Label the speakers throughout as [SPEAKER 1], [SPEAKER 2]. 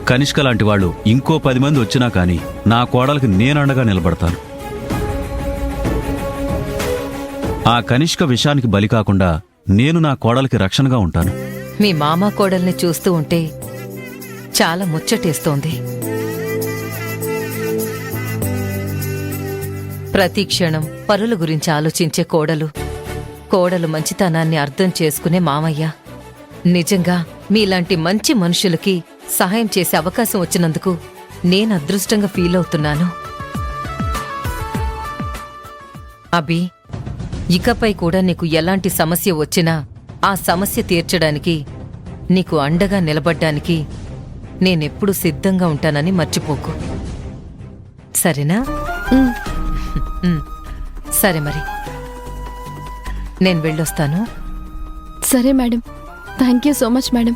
[SPEAKER 1] కనిష్క లాంటి వాళ్ళు ఇంకో 10 మంది వచ్చినా కానీ నా కోడలికి నేనండగా నిలబడతాను. ఆ కనిష్క విషయానికి బలి కాకుండా నేను నా కోడలికి రక్షణగా ఉంటాను.
[SPEAKER 2] మీ మామ కోడల్ని చూస్తూ ఉంటే చాలా ముచ్చటేస్తోంది. ప్రతి క్షణం పరుల గురించి ఆలోచించే కోడలు మంచితనాన్ని అర్థం చేసుకునే మామయ్య. నిజంగా మీలాంటి మంచి మనుషులకి సహాయం చేసే అవకాశం వచ్చినందుకు నేను అదృష్టంగా ఫీల్ అవుతున్నాను. అభి, ఇకపై కూడా నీకు ఎలాంటి సమస్య వచ్చినా ఆ సమస్య తీర్చడానికి, నీకు అండగా నిలబడ్డానికి నేనెప్పుడూ సిద్ధంగా ఉంటానని మర్చిపోకు, సరేనా? సరే మరి, నేను వెళ్ళొస్తాను.
[SPEAKER 3] సరే madam, thank you so much madam.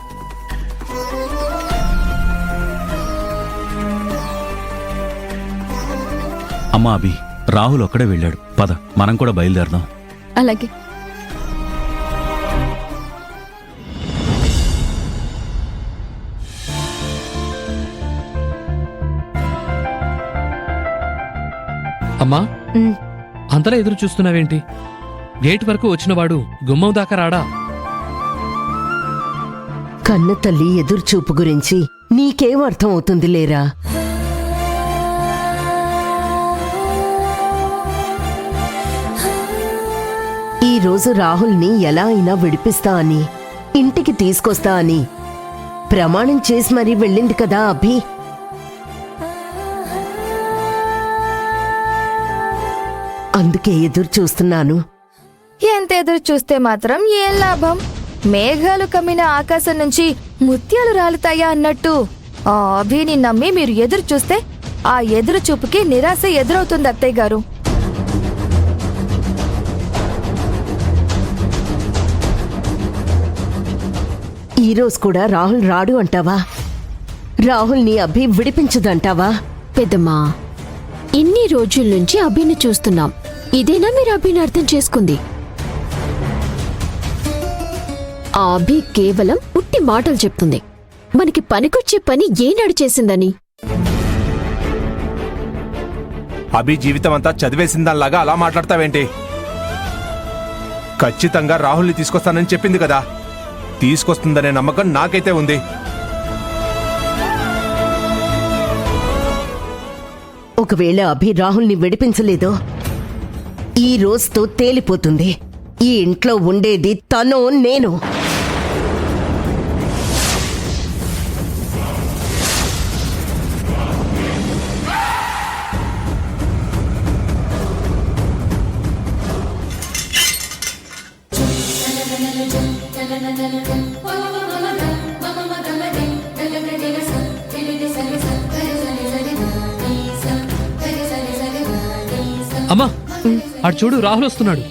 [SPEAKER 1] అమ్మా అభి, రాహుల్ ఒక్కడే వెళ్ళాడు. పద, మనం కూడా బయలుదేరదాం.
[SPEAKER 3] అలాగే.
[SPEAKER 4] అమ్మా, అంతలా ఎదురు చూస్తున్నావేంటి? గేట్ వరకు వచ్చినవాడు గుమ్మం దాకా రాడా?
[SPEAKER 5] కన్న తల్లి ఎదురుచూపు గురించి నీకేం అర్థం అవుతుంది లేరా? ఈ రోజు రాహుల్ని ఎలా అయినా విడిపిస్తా అని, ఇంటికి తీసుకొస్తా అని ప్రమాణం చేసి మరీ వెళ్ళింది కదా అభి. అందుకే ఎదురు చూస్తున్నాను.
[SPEAKER 6] ఎంత ఎదురు చూస్తే మాత్రం ఏం లాభం? మేఘాలు కమ్మిన ఆకాశం నుంచి ముత్యాలు రాలుతాయా అన్నట్టు ఆ అభిని నమ్మి మీరు ఎదురు చూస్తే ఆ ఎదురు చూపుకి నిరాశ ఎదురవుతుంది అత్తయ్య గారు.
[SPEAKER 5] ఈరోజు కూడా రాహుల్ రాడు అంటావా? రాహుల్ని అభి విడిపించదంటావా?
[SPEAKER 3] పెద్దమ్మా, ఇన్ని రోజుల నుంచి అభిని చూస్తున్నాం. ఇదేనా మీరు అభిని అర్థం చేసుకుంది? ఆ అభి కేవలం ఉట్టి మాటలు చెప్తుంది. మనకి పనికొచ్చే పని ఏనాడు చేసిందని?
[SPEAKER 7] అభి జీవితం అంతా చదివేసిందాల్లాగా అలా మాట్లాడతావేంటి? ఖచ్చితంగా రాహుల్ని తీసుకొస్తానని చెప్పింది కదా. తీసుకొస్తుందనే నమ్మకం నాకైతే ఉంది.
[SPEAKER 5] ఒకవేళ అభి రాహుల్ని విడిపించలేదో ఈ రోజుతో తేలిపోతుంది. ఈ ఇంట్లో ఉండేది తను, నేను.
[SPEAKER 4] అమ్మా, అటు చూడు, రాహుల్ వస్తున్నాడు.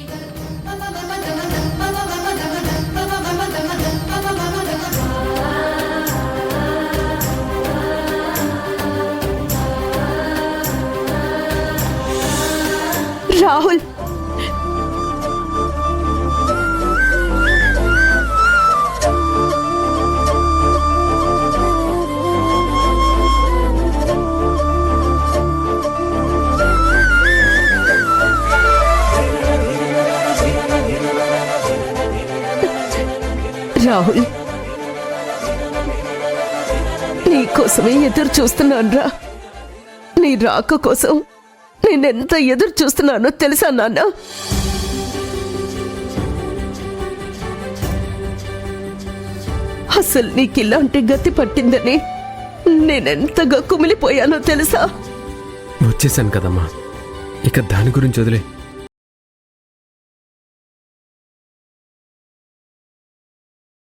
[SPEAKER 5] రాహుల్, రాహుల్, నీకోసమే ఎదురు చూస్తున్నానురా. నీ రాక కోసం నేనెంత ఎదురు చూస్తున్నానో తెలుసా నాన్న? అసలు నీకిలాంటి గతి పట్టిందని నేనెంతగా కుమిలిపోయానో తెలుసా?
[SPEAKER 8] వచ్చేసాను కదమ్మా, ఇక దాని గురించి వదిలే.